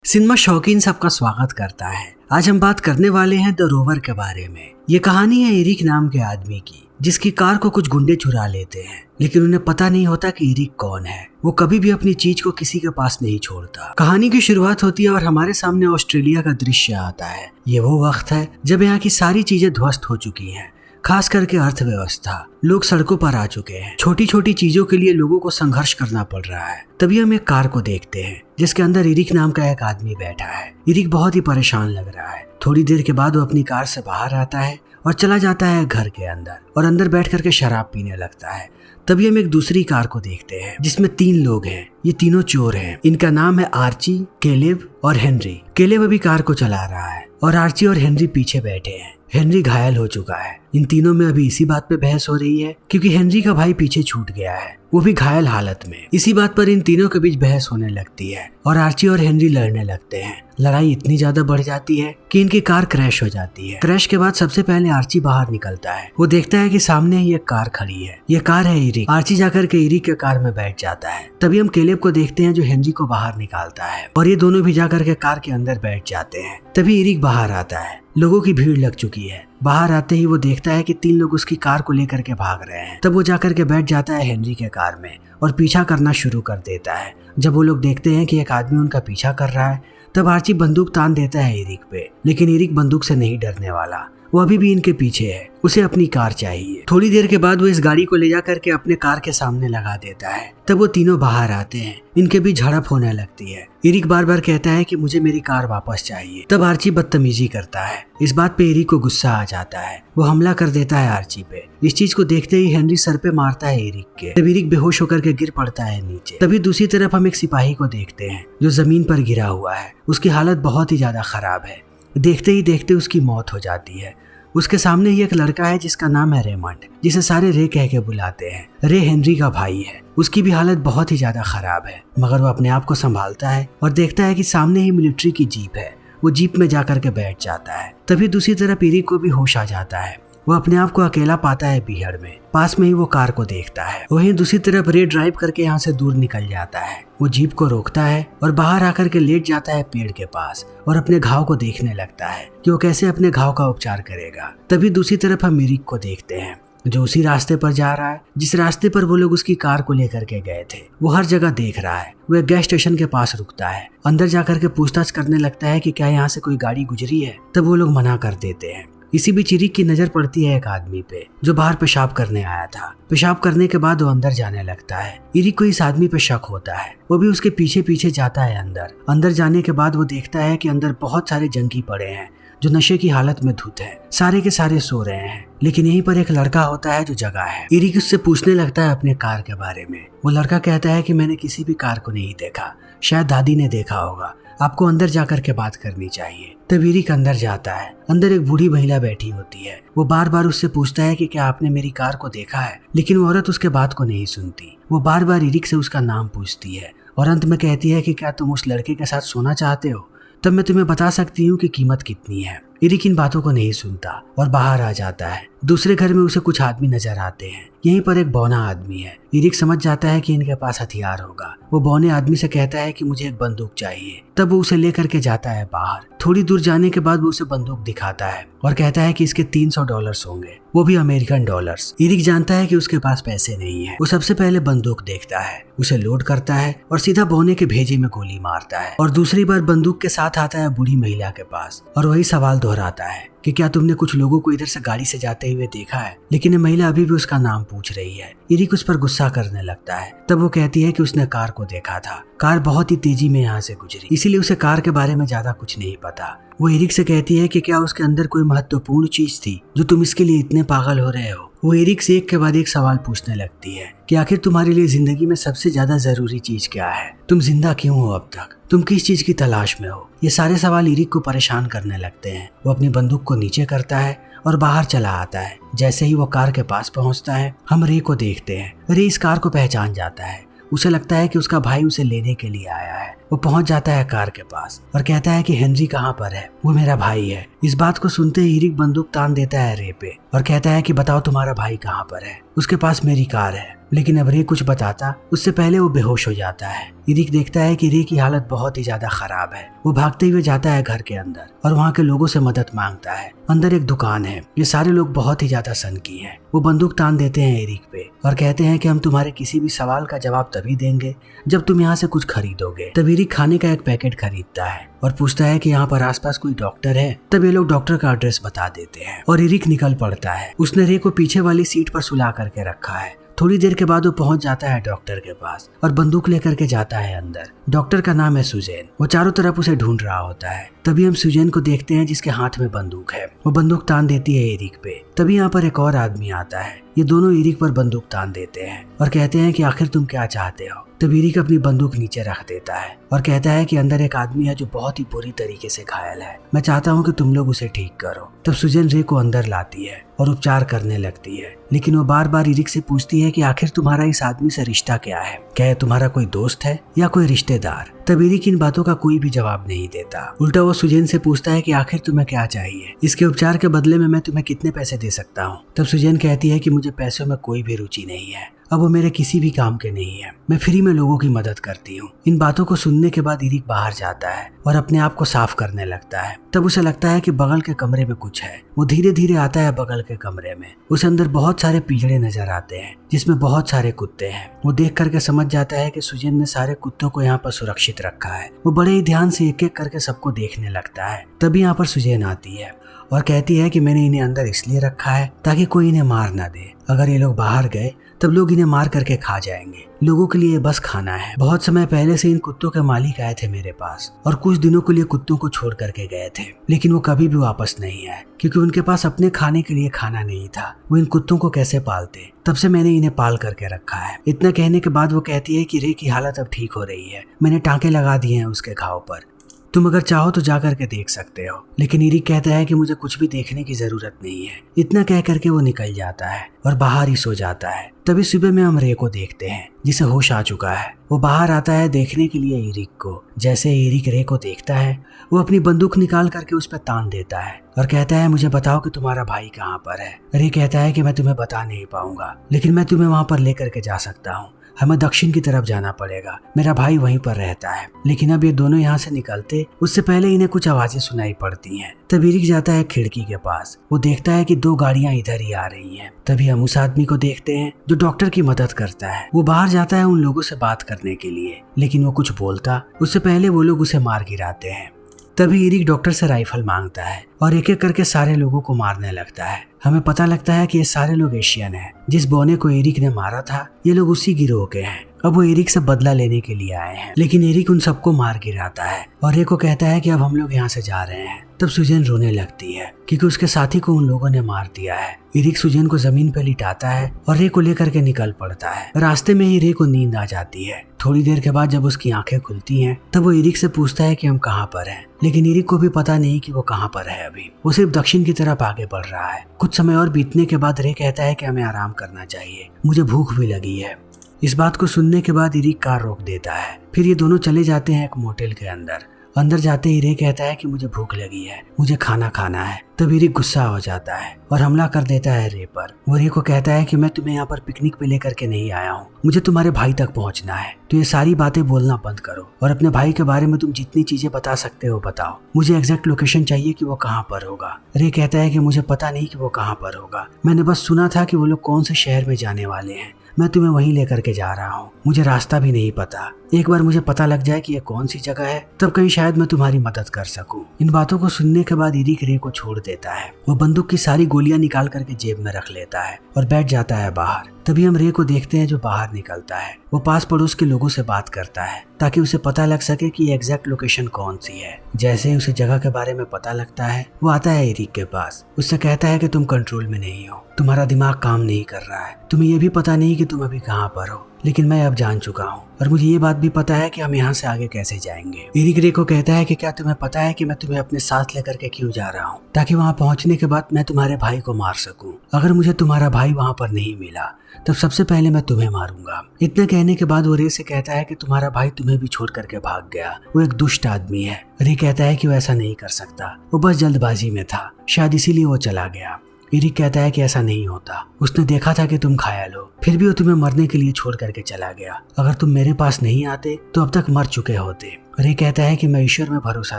Cinema शौकीन सबका स्वागत करता है। आज हम बात करने वाले हैं द रोवर के बारे में। ये कहानी है एरिक नाम के आदमी की, जिसकी कार को कुछ गुंडे चुरा लेते हैं, लेकिन उन्हें पता नहीं होता कि एरिक कौन है। वो कभी भी अपनी चीज को किसी के पास नहीं छोड़ता। कहानी की शुरुआत होती है और हमारे सामने ऑस्ट्रेलिया का दृश्य आता है। ये वो वक्त है जब यहाँ की सारी चीजें ध्वस्त हो चुकी हैं, खास करके अर्थव्यवस्था। लोग सड़कों पर आ चुके हैं। छोटी छोटी चीजों के लिए लोगों को संघर्ष करना पड़ रहा है। तभी हम एक कार को देखते हैं जिसके अंदर एरिक नाम का एक आदमी बैठा है। एरिक बहुत ही परेशान लग रहा है। थोड़ी देर के बाद वो अपनी कार से बाहर आता है और चला जाता है घर के अंदर और अंदर बैठ करके शराब पीने लगता है। तभी हम एक दूसरी कार को देखते हैं जिसमें 3 लोग हैं। ये तीनों चोर हैं। इनका नाम है आर्ची, केलेब और हेनरी। केलेब अभी कार को चला रहा है और आर्ची और हेनरी पीछे बैठे हैं। हेनरी घायल हो चुका है। इन तीनों में अभी इसी बात पे बहस हो रही है क्योंकि हेनरी का भाई पीछे छूट गया है, वो भी घायल हालत में। इसी बात पर इन तीनों के बीच बहस होने लगती है और आर्ची और हेनरी लड़ने लगते हैं। लड़ाई इतनी ज्यादा बढ़ जाती है कि इनकी कार क्रैश हो जाती है। क्रैश के बाद सबसे पहले आर्ची बाहर निकलता है। वो देखता है कि सामने ही एक कार खड़ी है। ये कार है एरिक। आर्ची जाकर के एरिक के कार में बैठ जाता है। तभी हम केलेब को देखते हैं जो हेनरी को बाहर निकालता है और ये दोनों भी जाकर के कार के अंदर बैठ जाते हैं। तभी एरिक बाहर आता है। लोगों की भीड़ लग चुकी है। बाहर आते ही वो देखता है कि 3 लोग उसकी कार को लेकर के भाग रहे हैं। तब वो जाकर के बैठ जाता है हेनरी के कार में और पीछा करना शुरू कर देता है। जब वो लोग देखते हैं कि एक आदमी उनका पीछा कर रहा है, तब आर्ची बंदूक तान देता है एरिक पे, लेकिन एरिक बंदूक से नहीं डरने वाला। वो अभी भी इनके पीछे है। उसे अपनी कार चाहिए। थोड़ी देर के बाद वो इस गाड़ी को ले जा करके अपने कार के सामने लगा देता है। तब वो तीनों बाहर आते हैं। इनके बीच झड़प होने लगती है। एरिक बार बार कहता है कि मुझे मेरी कार वापस चाहिए। तब आर्ची बदतमीजी करता है। इस बात पे एरिक को गुस्सा आ जाता है। वो हमला कर देता है आर्ची पे। इस चीज को देखते ही हेनरी सर पे मारता है एरिक के। तब एरिक बेहोश होकर के गिर पड़ता है नीचे। तभी दूसरी तरफ हम एक सिपाही को देखते हैं जो जमीन पर गिरा हुआ है। उसकी हालत बहुत ही ज्यादा खराब है। देखते ही देखते उसकी मौत हो जाती है। उसके सामने ही एक लड़का है जिसका नाम है रेमंड, जिसे सारे रे कह के बुलाते हैं। रे हेनरी का भाई है। उसकी भी हालत बहुत ही ज्यादा खराब है, मगर वो अपने आप को संभालता है और देखता है कि सामने ही मिलिट्री की जीप है। वो जीप में जाकर के बैठ जाता है। तभी दूसरी तरफ एरिक को भी होश आ जाता है। वो अपने आप को अकेला पाता है बीहड़ में। पास में ही वो कार को देखता है। वहीं दूसरी तरफ रे ड्राइव करके यहाँ से दूर निकल जाता है। वो जीप को रोकता है और बाहर आकर के लेट जाता है पेड़ के पास और अपने घाव को देखने लगता है कि वो कैसे अपने घाव का उपचार करेगा। तभी दूसरी तरफ हम एरिक को देखते हैं जो उसी रास्ते पर जा रहा है जिस रास्ते पर वो लोग उसकी कार को लेकर के गए थे। वो हर जगह देख रहा है। वो एक गैस स्टेशन के पास रुकता है। अंदर जाकर के पूछताछ करने लगता है कि क्या यहाँ से कोई गाड़ी गुजरी है। तब वो लोग मना कर देते हैं। इसी बीच एरिक की नजर पड़ती है एक आदमी पे जो बाहर पेशाब करने आया था। पेशाब करने के बाद वो अंदर जाने लगता है। एरिक को इस आदमी पे शक होता है। वो भी उसके पीछे पीछे जाता है अंदर। अंदर जाने के बाद वो देखता है कि अंदर बहुत सारे जंगी पड़े हैं जो नशे की हालत में धुत है। सारे के सारे सो रहे हैं, लेकिन यहीं पर एक लड़का होता है जो जगा है। एरिक उससे पूछने लगता है अपने कार के बारे में। वो लड़का कहता है कि मैंने किसी भी कार को नहीं देखा, शायद दादी ने देखा होगा, आपको अंदर जाकर के बात करनी चाहिए। तब एरिक अंदर जाता है। अंदर एक बूढ़ी महिला बैठी होती है। वो बार बार उससे पूछता है कि क्या आपने मेरी कार को देखा है, लेकिन वो औरत उसके बात को नहीं सुनती। वो बार बार एरिक से उसका नाम पूछती है और अंत में कहती है कि क्या तुम उस लड़के के साथ सोना चाहते हो, तब मैं तुम्हें बता सकती हूँ कि कीमत कितनी है। एरिक इन बातों को नहीं सुनता और बाहर आ जाता है। दूसरे घर में उसे कुछ आदमी नजर आते हैं। यहीं पर एक बौना आदमी है। एरिक समझ जाता है कि इनके पास हथियार होगा। वो बौने आदमी से कहता है कि मुझे एक बंदूक चाहिए। तब वो उसे लेकर के जाता है बाहर। थोड़ी दूर जाने के बाद वो उसे बंदूक दिखाता है और कहता है कि इसके $300 होंगे, वो भी अमेरिकन डॉलर्स। एरिक जानता है कि उसके पास पैसे नहीं है। वो सबसे पहले बंदूक देखता है, उसे लोड करता है और सीधा बौने के भेजे में गोली मारता है और दूसरी बार बंदूक के साथ आता है बूढ़ी महिला के पास और वही सवाल दोहराता है कि क्या तुमने कुछ लोगों को इधर से गाड़ी से जाते हुए देखा है, लेकिन ये महिला अभी भी उसका नाम पूछ रही है। एरिक उस पर गुस्सा करने लगता है। तब वो कहती है कि उसने कार को देखा था। कार बहुत ही तेजी में यहाँ से गुजरी, इसीलिए उसे कार के बारे में ज्यादा कुछ नहीं पता। वो एरिक से कहती है कि क्या उसके अंदर कोई महत्वपूर्ण चीज थी जो तुम इसके लिए इतने पागल हो रहे हो। वो एरिक से एक के बाद एक सवाल पूछने लगती है कि आखिर तुम्हारे लिए जिंदगी में सबसे ज्यादा जरूरी चीज क्या है, तुम जिंदा क्यों हो अब तक, तुम किस चीज की तलाश में हो। ये सारे सवाल एरिक को परेशान करने लगते हैं। वो अपनी बंदूक को नीचे करता है और बाहर चला आता है। जैसे ही वो कार के पास पहुंचता है, हम रे को देखते हैं। रे इस कार को पहचान जाता है। उसे लगता है कि उसका भाई उसे लेने के लिए आया है। वो पहुंच जाता है कार के पास और कहता है कि हेनरी कहाँ पर है, वो मेरा भाई है। इस बात को सुनते ही इरिक बंदूक तान देता है रे पे और कहता है कि बताओ तुम्हारा भाई कहाँ पर है। उसके पास मेरी कार है। लेकिन अब रे कुछ बताता उससे पहले वो बेहोश हो जाता है। इरिक देखता है कि रे की हालत बहुत ही ज्यादा खराब है। वो भागते हुए जाता है घर के अंदर और वहाँ के लोगों से मदद मांगता है। अंदर एक दुकान है। ये सारे लोग बहुत ही ज्यादा सनकी हैं। वो बंदूक तान देते हैं इरिक पे और कहते हैं कि हम तुम्हारे किसी भी सवाल का जवाब तभी देंगे जब तुम यहाँ से कुछ खरीदोगे। तब इरिक खाने का एक पैकेट खरीदता है और पूछता है कि यहाँ पर आसपास कोई डॉक्टर है। तब ये लोग डॉक्टर का एड्रेस बता देते हैं और इरिक निकल पड़ता है। उसने रे को पीछे वाली सीट पर सुला करके रखा है। थोड़ी देर के बाद वो पहुंच जाता है डॉक्टर के पास और बंदूक लेकर के जाता है अंदर। डॉक्टर का नाम है सुजैन। वो चारों तरफ उसे ढूंढ रहा होता है। तभी हम सुजैन को देखते हैं जिसके हाथ में बंदूक है। वो बंदूक तान देती है इरिक पे। तभी यहाँ पर एक और आदमी आता है। ये दोनों इरिक पर बंदूक तान देते हैं और कहते हैं कि आखिर तुम क्या चाहते हो। तब इरिक अपनी बंदूक नीचे रख देता है और कहता है कि अंदर एक आदमी है जो बहुत ही बुरी तरीके से घायल है। मैं चाहता हूँ कि तुम लोग उसे ठीक करो। तब सुजैन रे को अंदर लाती है और उपचार करने लगती है। लेकिन वो बार बार इरिक से पूछती है कि आखिर तुम्हारा इस आदमी से रिश्ता क्या है, क्या ये तुम्हारा कोई दोस्त है या कोई रिश्तेदार। तब इरिक इन बातों का कोई भी जवाब नहीं देता। उल्टा वो सुजैन से पूछता है कि आखिर तुम्हें क्या चाहिए, इसके उपचार के बदले में मैं तुम्हें कितने पैसे दे सकता हूँ। तब सुजैन कहती है कि मुझे पैसों में कोई भी रुचि नहीं है, अब वो मेरे किसी भी काम के नहीं है, मैं फ्री में लोगों की मदद करती हूँ। इन बातों को सुनने के बाद इरिक बाहर जाता है और अपने आप को साफ करने लगता है। तब उसे लगता है कि बगल के कमरे में कुछ है। वो धीरे धीरे आता है बगल के कमरे में। उसे अंदर बहुत सारे पिंजड़े नजर आते हैं जिसमें बहुत सारे कुत्ते हैं। वो देख करके समझ जाता है कि सुजैन ने सारे कुत्तों को यहाँ पर सुरक्षित रखा है। वो बड़े ही ध्यान से एक एक करके सबको देखने लगता है। तभी यहाँ पर सुजैन आती है और कहती है कि मैंने इन्हें अंदर इसलिए रखा है ताकि कोई इन्हें मार ना दे। अगर ये लोग बाहर गए तब लोग इन्हें मार करके खा जाएंगे। लोगों के लिए बस खाना है। बहुत समय पहले से इन कुत्तों के मालिक आए थे मेरे पास और कुछ दिनों के लिए कुत्तों को छोड़ करके गए थे, लेकिन वो कभी भी वापस नहीं आए क्योंकि उनके पास अपने खाने के लिए खाना नहीं था। वो इन कुत्तों को कैसे पालते, तब से मैंने इन्हें पाल करके रखा है। इतना कहने के बाद वो कहती है कि रे की हालत अब ठीक हो रही है। मैंने टांके लगा दिए हैं उसके घाव पर, तुम अगर चाहो तो जा करके देख सकते हो। लेकिन इरिक कहता है कि मुझे कुछ भी देखने की जरूरत नहीं है। इतना कह करके वो निकल जाता है और बाहर ही सो जाता है। तभी सुबह में हम रे को देखते हैं जिसे होश आ चुका है। वो बाहर आता है देखने के लिए इरिक को। जैसे इरिक रे को देखता है वो अपनी बंदूक निकाल करके उस पर तान देता है और कहता है मुझे बताओ कि तुम्हारा भाई कहाँ पर है। रे कहता है कि मैं तुम्हें बता नहीं पाऊंगा, लेकिन मैं तुम्हें वहां पर लेकर के जा सकता हूँ। हमें दक्षिण की तरफ जाना पड़ेगा, मेरा भाई वहीं पर रहता है। लेकिन अब ये दोनों यहाँ से निकलते उससे पहले इन्हें कुछ आवाजें सुनाई पड़ती हैं। तब इरिक जाता है खिड़की के पास। वो देखता है कि दो गाड़ियां इधर ही आ रही हैं। तभी हम उस आदमी को देखते हैं जो डॉक्टर की मदद करता है। वो बाहर जाता है उन लोगों से बात करने के लिए, लेकिन वो कुछ बोलता उससे पहले वो लोग उसे मार गिराते हैं। तभी इरिक डॉक्टर से राइफल मांगता है और एक एक करके सारे लोगों को मारने लगता है। हमें पता लगता है कि ये सारे लोग एशियन हैं। जिस बौने को इरिक ने मारा था ये लोग उसी गिरोह के हैं। अब वो इरिक से बदला लेने के लिए आए हैं, लेकिन इरिक उन सबको मार गिराता है और रे को कहता है कि अब हम लोग यहाँ से जा रहे हैं। तब सुजैन रोने लगती है क्योंकि उसके साथी को उन लोगों ने मार दिया है। इरिक सुजैन को जमीन पर लिटाता है और रे को लेकर के निकल पड़ता है। रास्ते में ही रे को नींद आ जाती है। थोड़ी देर के बाद जब उसकी आंखें खुलती हैं तब वो इरिक से पूछता है कि हम कहाँ पर हैं, लेकिन इरिक को भी पता नहीं कि वो कहाँ पर है। अभी वो सिर्फ दक्षिण की तरफ आगे बढ़ रहा है। कुछ समय और बीतने के बाद रे कहता है कि हमें आराम करना चाहिए, मुझे भूख भी लगी है। इस बात को सुनने के बाद इरिक कार रोक देता है। फिर ये दोनों चले जाते हैं एक मोटेल के अंदर। अंदर जाते ही रे कहता है कि मुझे भूख लगी है, मुझे खाना खाना है। तब इरिक गुस्सा हो जाता है और हमला कर देता है रे पर। वो रे को कहता है कि मैं तुम्हें यहाँ पर पिकनिक पे लेकर के नहीं आया हूँ, मुझे तुम्हारे भाई तक पहुँचना है। तो ये सारी बातें बोलना बंद करो और अपने भाई के बारे में तुम जितनी चीजें बता सकते हो बताओ। मुझे एग्जैक्ट लोकेशन चाहिए कि वो कहाँ पर होगा। रे कहता है कि मुझे पता नहीं कि वो कहाँ पर होगा, मैंने बस सुना था कि वो लोग कौन से शहर में जाने वाले हैं, मैं तुम्हें वहीं लेकर के जा रहा हूँ। मुझे रास्ता भी नहीं पता, एक बार मुझे पता लग जाए कि ये कौन सी जगह है तब कहीं शायद मैं तुम्हारी मदद कर सकूं। इन बातों को सुनने के बाद इरिक रे को छोड़ देता है। वो बंदूक की सारी गोलियां निकाल करके जेब में रख लेता है और बैठ जाता है बाहर। तभी हम रे को देखते हैं जो बाहर निकलता है। वो पास पड़ोस के लोगों से बात करता है ताकि उसे पता लग सके कि एग्जैक्ट लोकेशन कौन सी है। जैसे ही उसे जगह के बारे में पता लगता है वो आता है इरिक के पास। उससे कहता है कि तुम कंट्रोल में नहीं हो, तुम्हारा दिमाग काम नहीं कर रहा है, तुम्हें ये भी पता नहीं कि तुम अभी कहाँ पर हो। लेकिन मैं अब जान चुका हूँ और मुझे ये बात भी पता है कि हम यहाँ से आगे कैसे जाएंगे। एरिक रे को कहता है कि क्या तुम्हें पता है कि मैं तुम्हें अपने साथ लेकर के क्यों जा रहा हूँ, ताकि वहाँ पहुँचने के बाद मैं तुम्हारे भाई को मार सकूँ। अगर मुझे तुम्हारा भाई वहाँ पर नहीं मिला तब सबसे पहले मैं तुम्हें मारूंगा। इतना कहने के बाद वो रे से कहता है कि तुम्हारा भाई तुम्हें भी छोड़ करके भाग गया, वो एक दुष्ट आदमी है। रे कहता है कि वो ऐसा नहीं कर सकता, वो बस जल्दबाजी में था, शायद इसीलिए वो चला गया। एरिक कहता है कि ऐसा नहीं होता, उसने देखा था कि तुम घायल हो, फिर भी वो तुम्हें मरने के लिए छोड़ करके चला गया। अगर तुम मेरे पास नहीं आते तो अब तक मर चुके होते। रे कहता है कि मैं ईश्वर में भरोसा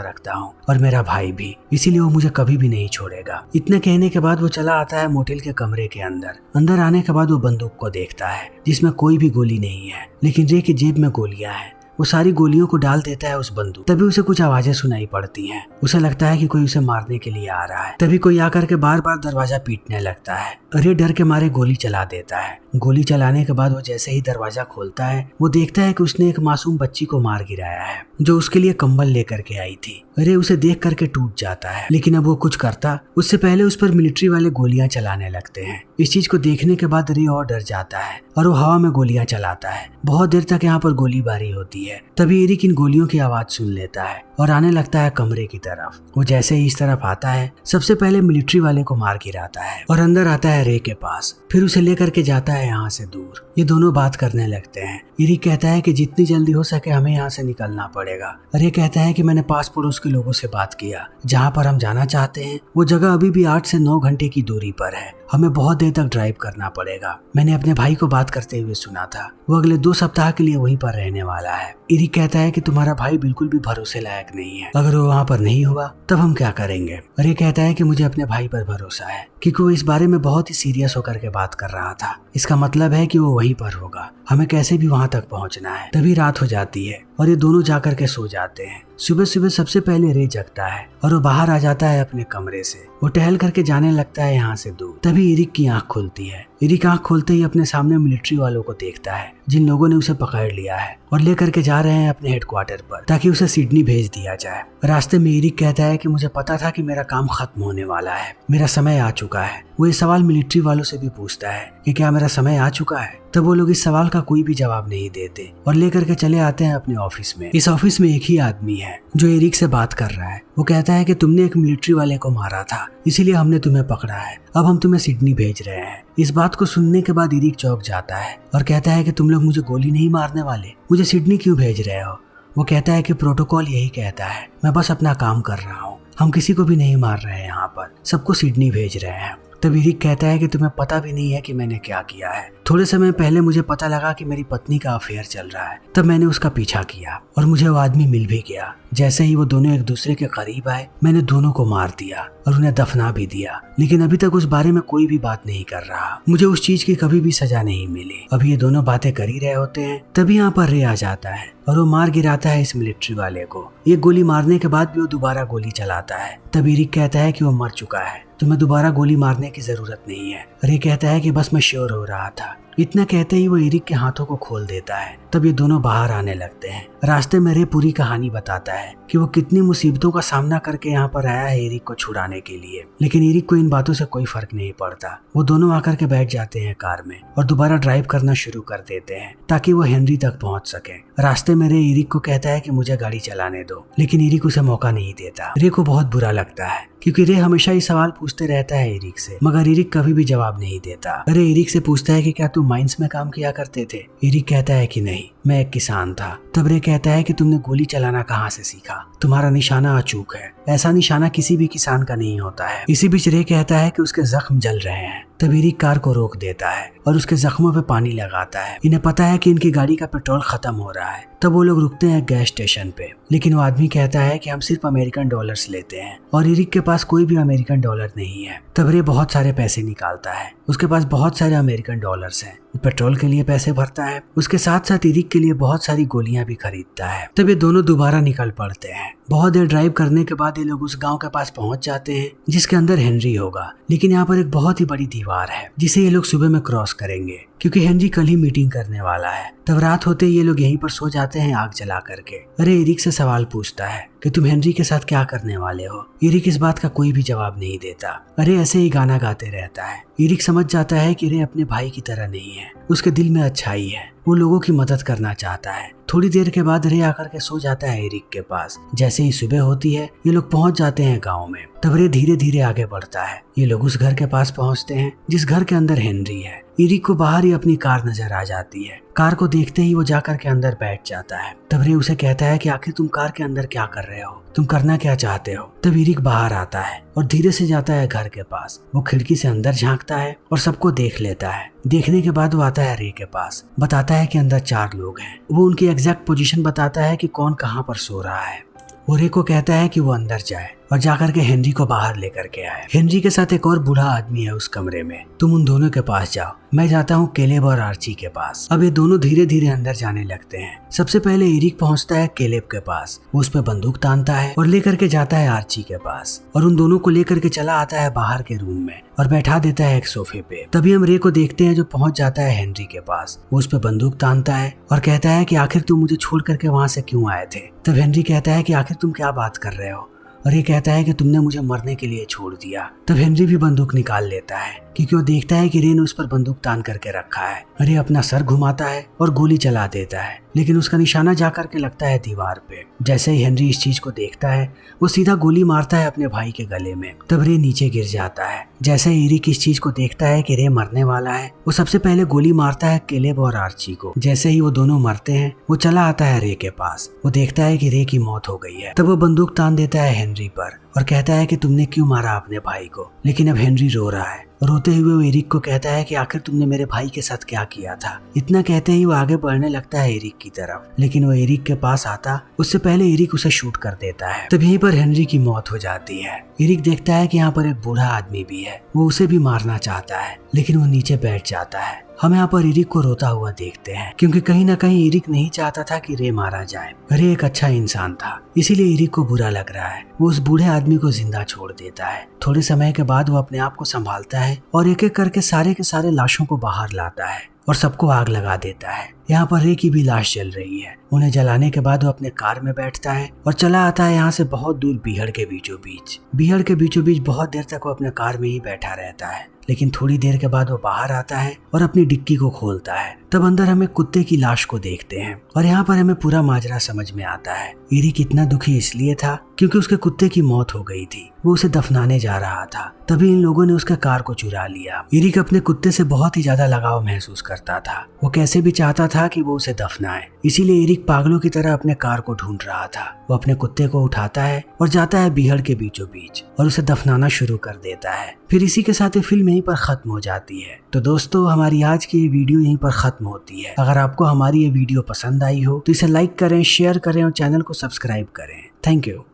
रखता हूँ और मेरा भाई भी, इसीलिए वो मुझे कभी भी नहीं छोड़ेगा। इतने कहने के बाद वो चला आता है मोटेल के कमरे के अंदर आने के बाद वो बंदूक को देखता है जिसमें कोई भी गोली नहीं है, लेकिन रे की जेब में गोलियां हैं। वो सारी गोलियों को डाल देता है उस बंदूक। तभी उसे कुछ आवाजें सुनाई पड़ती हैं। उसे लगता है कि कोई उसे मारने के लिए आ रहा है। तभी कोई आकर के बार बार दरवाजा पीटने लगता है। रे डर के मारे गोली चला देता है। गोली चलाने के बाद वो जैसे ही दरवाजा खोलता है वो देखता है कि उसने एक मासूम बच्ची को मार गिराया है जो उसके लिए कंबल लेकर के आई थी। रे उसे देख करके टूट जाता है, लेकिन अब वो कुछ करता उससे पहले उस पर मिलिट्री वाले गोलियां चलाने लगते हैं। इस चीज को देखने के बाद रे और डर जाता है और वो हवा में गोलियां चलाता है। बहुत देर तक यहाँ पर गोलीबारी होती है। तभी एरिक इन गोलियों की आवाज सुन लेता है और आने लगता है कमरे की तरफ। वो जैसे ही इस तरफ आता है सबसे पहले मिलिट्री वाले को मार गिराता है और अंदर आता है रे के पास, फिर उसे लेकर के जाता है यहाँ से दूर। ये दोनों बात करने लगते हैं। एरिक कहता है कि जितनी जल्दी हो सके हमें यहाँ से निकलना पड़ेगा। रे कहता है कि मैंने पास पड़ोस के लोगों से बात किया, जहाँ पर हम जाना चाहते हैं वो जगह अभी भी 8 से 9 घंटे की दूरी पर है, हमें बहुत देर तक ड्राइव करना पड़ेगा। मैंने अपने भाई को बात करते हुए सुना था, वो अगले 2 सप्ताह के लिए वहीं पर रहने वाला है। एरिक कहता है कि तुम्हारा भाई बिल्कुल भी भरोसे लायक नहीं है, अगर वो वहाँ पर नहीं होगा तब हम क्या करेंगे। रे कहता है कि मुझे अपने भाई पर भरोसा है, क्योंकि वो इस बारे में बहुत ही सीरियस होकर के बात कर रहा था। इसका मतलब है कि वो वहीं पर होगा, हमें कैसे भी वहां तक पहुंचना है। तभी रात हो जाती है और ये दोनों जाकर के सो जाते हैं। सुबह सुबह सबसे पहले रे जगता है और वो बाहर आ जाता है अपने कमरे से। वो टहल करके जाने लगता है यहाँ से दूर। तभी एरिक की आंख खुलती है। एरिक आंख खोलते ही अपने सामने मिलिट्री वालों को देखता है जिन लोगों ने उसे पकड़ लिया है और लेकर के जा रहे हैं अपने हेडक्वार्टर पर ताकि उसे सिडनी भेज दिया जाए। रास्ते में एरिक कहता है कि मुझे पता था कि मेरा काम खत्म होने वाला है, मेरा समय आ चुका है। वो ये सवाल मिलिट्री वालों से भी पूछता है कि क्या मेरा समय आ चुका है। तब वो लोग इस सवाल का कोई भी जवाब नहीं देते और लेकर के चले आते हैं अपने ऑफिस में। इस ऑफिस में एक ही आदमी है जो एरिक से बात कर रहा है। वो कहता है कि तुमने एक मिलिट्री वाले को मारा था, इसीलिए हमने तुम्हें पकड़ा है, अब हम तुम्हें सिडनी भेज रहे हैं। इस बात को सुनने के बाद एरिक चौंक जाता है और कहता है कि तुम लोग मुझे गोली नहीं मारने वाले, मुझे सिडनी क्यों भेज रहे हो। वो कहता है कि प्रोटोकॉल यही कहता है, मैं बस अपना काम कर रहा हूँ, हम किसी को भी नहीं मार रहे हैं, यहाँ पर सबको सिडनी भेज रहे हैं। तब एरिक कहता है कि तुम्हें पता भी नहीं है कि मैंने क्या किया है। थोड़े समय पहले मुझे पता लगा कि मेरी पत्नी का अफेयर चल रहा है, तब मैंने उसका पीछा किया और मुझे वो आदमी मिल भी गया। जैसे ही वो दोनों एक दूसरे के करीब आए मैंने दोनों को मार दिया और उन्हें दफना भी दिया, लेकिन अभी तक उस बारे में कोई भी बात नहीं कर रहा। मुझे उस चीज की कभी भी सजा नहीं मिली। अभी ये दोनों बातें कर ही रहे होते हैं, तभी यहाँ पर रे आ जाता है और वो मार गिराता है इस मिलिट्री वाले को। एक गोली मारने के बाद भी वो दोबारा गोली चलाता है। तब एरिक कहता है कि वो मर चुका है, तुम्हें दोबारा गोली मारने की जरूरत नहीं है। रे कहता है कि बस मैं श्योर हो रहा था। इतना कहते ही वो एरिक के हाथों को खोल देता है। तब ये दोनों बाहर आने लगते हैं। रास्ते में रे पूरी कहानी बताता है कि वो कितनी मुसीबतों का सामना करके यहाँ पर आया है एरिक को छुड़ाने के लिए, लेकिन एरिक को इन बातों से कोई फर्क नहीं पड़ता। वो दोनों आकर के बैठ जाते हैं कार में और दोबारा ड्राइव करना शुरू कर देते हैं ताकि वो हेनरी तक पहुंच सके। रास्ते में रे एरिक को कहता है कि मुझे गाड़ी चलाने दो, लेकिन एरिक उसे मौका नहीं देता। रे को बहुत बुरा लगता है क्योंकि रे हमेशा ये सवाल पूछते रहता है एरिक से, मगर एरिक कभी भी जवाब नहीं देता। रे एरिक से पूछता है कि क्या तुम माइंस में काम किया करते थे। एरिक कहता है कि नहीं, मैं एक किसान था। तब रे कहता है कि तुमने गोली चलाना कहाँ से सीखा, तुम्हारा निशाना अचूक है, ऐसा निशाना किसी भी किसान का नहीं होता है। इसी बीच रे कहता है कि उसके जख्म जल रहे हैं। तब एरिक कार को रोक देता है और उसके जख्मों पे पानी लगाता है। इन्हें पता है कि इनकी गाड़ी का पेट्रोल खत्म हो रहा है। तब वो लोग रुकते हैं गैस स्टेशन पे, लेकिन वो आदमी कहता है कि हम सिर्फ अमेरिकन डॉलर्स लेते हैं और एरिक के पास कोई भी अमेरिकन डॉलर नहीं है। तब रे बहुत सारे पैसे निकालता है, उसके पास बहुत सारे अमेरिकन डॉलर्स हैं। वो पेट्रोल के लिए पैसे भरता है, उसके साथ साथ एरिक के लिए बहुत सारी गोलियां भी खरीदता है। तब ये दोनों दोबारा निकल पड़ते हैं। बहुत देर ड्राइव करने के बाद ये लोग उस गांव के पास पहुंच जाते हैं जिसके अंदर हेनरी होगा, लेकिन यहाँ पर एक बहुत ही बड़ी दीवार है जिसे ये लोग सुबह में क्रॉस करेंगे क्योंकि हेनरी कल ही मीटिंग करने वाला है। तब रात होते ही ये लोग यहीं पर सो जाते हैं आग जला करके। अरे एरिक से सवाल पूछता है कि तुम हेनरी के साथ क्या करने वाले हो। एरिक इस बात का कोई भी जवाब नहीं देता। अरे ऐसे ही गाना गाते रहता है। एरिक समझ जाता है कि रे अपने भाई की तरह नहीं है, उसके दिल में अच्छाई है। वो लोगों की मदद करना चाहता है। थोड़ी देर के बाद रे आकर के सो जाता है एरिक के पास। जैसे ही सुबह होती है ये लोग पहुंच जाते हैं गांव में। तब रे धीरे धीरे आगे बढ़ता है। ये लोग उस घर के पास पहुंचते हैं जिस घर के अंदर हेनरी है। एरिक को बाहर ही अपनी कार नजर आ जाती है। कार को देखते ही वो जाकर के अंदर बैठ जाता है। तब रे उसे कहता है कि आखिर तुम कार के अंदर क्या कर रहे हो, तुम करना क्या चाहते हो। तब एरिक बाहर आता है और धीरे से जाता है घर के पास। वो खिड़की से अंदर झांकता है और सबको देख लेता है। देखने के बाद वो आता है रे के पास, बताता है कि अंदर 4 लोग हैं। वो उनकी एग्जैक्ट पोजीशन बताता है कि कौन कहाँ पर सो रहा है। वो रे को कहता है कि वो अंदर जाए और जाकर के हेनरी को बाहर लेकर के आए। हेनरी के साथ एक और बूढ़ा आदमी है उस कमरे में। तुम उन दोनों के पास जाओ, मैं जाता हूँ केलेब और आर्ची के पास। अब ये दोनों धीरे धीरे अंदर जाने लगते हैं। सबसे पहले एरिक पहुंचता है केलेब के पास। वो उस पर बंदूक तानता है और लेकर के जाता है आर्ची के पास और उन दोनों को लेकर के चला आता है बाहर के रूम में और बैठा देता है एक सोफे पे। तभी हम रे को देखते हैं जो पहुंच जाता है हेनरी के पास। वो उस पर बंदूक तानता है और कहता है कि आखिर तुम मुझे छोड़ करके वहां से क्यों आए थे। तब हेनरी कहता है कि आखिर तुम क्या बात कर रहे हो, और ये कहता है कि तुमने मुझे मरने के लिए छोड़ दिया। तब हेनरी भी बंदूक निकाल लेता है क्योंकि वो देखता है कि रे ने उस पर बंदूक तान करके रखा है। रे अपना सर घुमाता है और गोली चला देता है, लेकिन उसका निशाना जा करके लगता है दीवार पे। जैसे ही हेनरी इस चीज को देखता है वो सीधा गोली मारता है अपने भाई के गले में। तब रे नीचे गिर जाता है। जैसे ही एरिक इस चीज को देखता है कि रे मरने वाला है, वो सबसे पहले गोली मारता है केलेब और आर्ची को। जैसे ही वो दोनों मरते हैं वो चला आता है रे के पास। वो देखता है कि रे की मौत हो गई है। तब वो बंदूक तान देता है हेनरी पर और कहता है कि तुमने क्यों मारा अपने भाई को। लेकिन अब हेनरी रो रहा है। रोते हुए वो एरिक को कहता है कि आखिर तुमने मेरे भाई के साथ क्या किया था। इतना कहते ही वो आगे बढ़ने लगता है एरिक की तरफ, लेकिन वो एरिक के पास आता उससे पहले एरिक उसे शूट कर देता है। तब यहीं पर हेनरी की मौत हो जाती है। एरिक देखता है कि यहाँ पर एक बूढ़ा आदमी भी है। वो उसे भी मारना चाहता है, लेकिन वो नीचे बैठ जाता है। हम यहाँ पर एरिक को रोता हुआ देखते हैं क्योंकि कहीं ना कहीं एरिक नहीं चाहता था कि रे मारा जाए। रे एक अच्छा इंसान था, इसीलिए एरिक को बुरा लग रहा है। वो उस बूढ़े आदमी को जिंदा छोड़ देता है। थोड़े समय के बाद वो अपने आप को संभालता है और एक एक करके सारे के सारे लाशों को बाहर लाता है और सबको आग लगा देता है। यहाँ पर रे की भी लाश जल रही है। उन्हें जलाने के बाद वो अपने कार में बैठता है और चला आता है यहाँ से बहुत दूर बीहड़ के बीचों बीच। बीहड़ के बीचों बीच बहुत देर तक वो अपने कार में ही बैठा रहता है, लेकिन थोड़ी देर के बाद वो बाहर आता है और अपनी डिक्की को खोलता है। तब अंदर हमें कुत्ते की लाश को देखते हैं और यहाँ पर हमें पूरा माजरा समझ में आता है। एरिक इतना दुखी इसलिए था क्योंकि उसके कुत्ते की मौत हो गई थी। वो उसे दफनाने जा रहा था, तभी इन लोगों ने उसका कार को चुरा लिया। एरिक अपने कुत्ते से बहुत ही ज्यादा लगाव महसूस करता था। वो कैसे भी चाहता था कि वो उसे दफनाए, इसीलिए एरिक पागलों की तरह अपने कार को ढूंढ रहा था। वो अपने कुत्ते को उठाता है और जाता है बीहड़ के बीचों बीच और उसे दफनाना शुरू कर देता है। फिर इसी के साथ ये फिल्म यहीं पर खत्म हो जाती है। तो दोस्तों, हमारी आज की ये वीडियो यहीं पर खत्म होती है। अगर आपको हमारी ये वीडियो पसंद आई हो तो इसे लाइक करें, शेयर करें और चैनल को सब्सक्राइब करें। Thank you.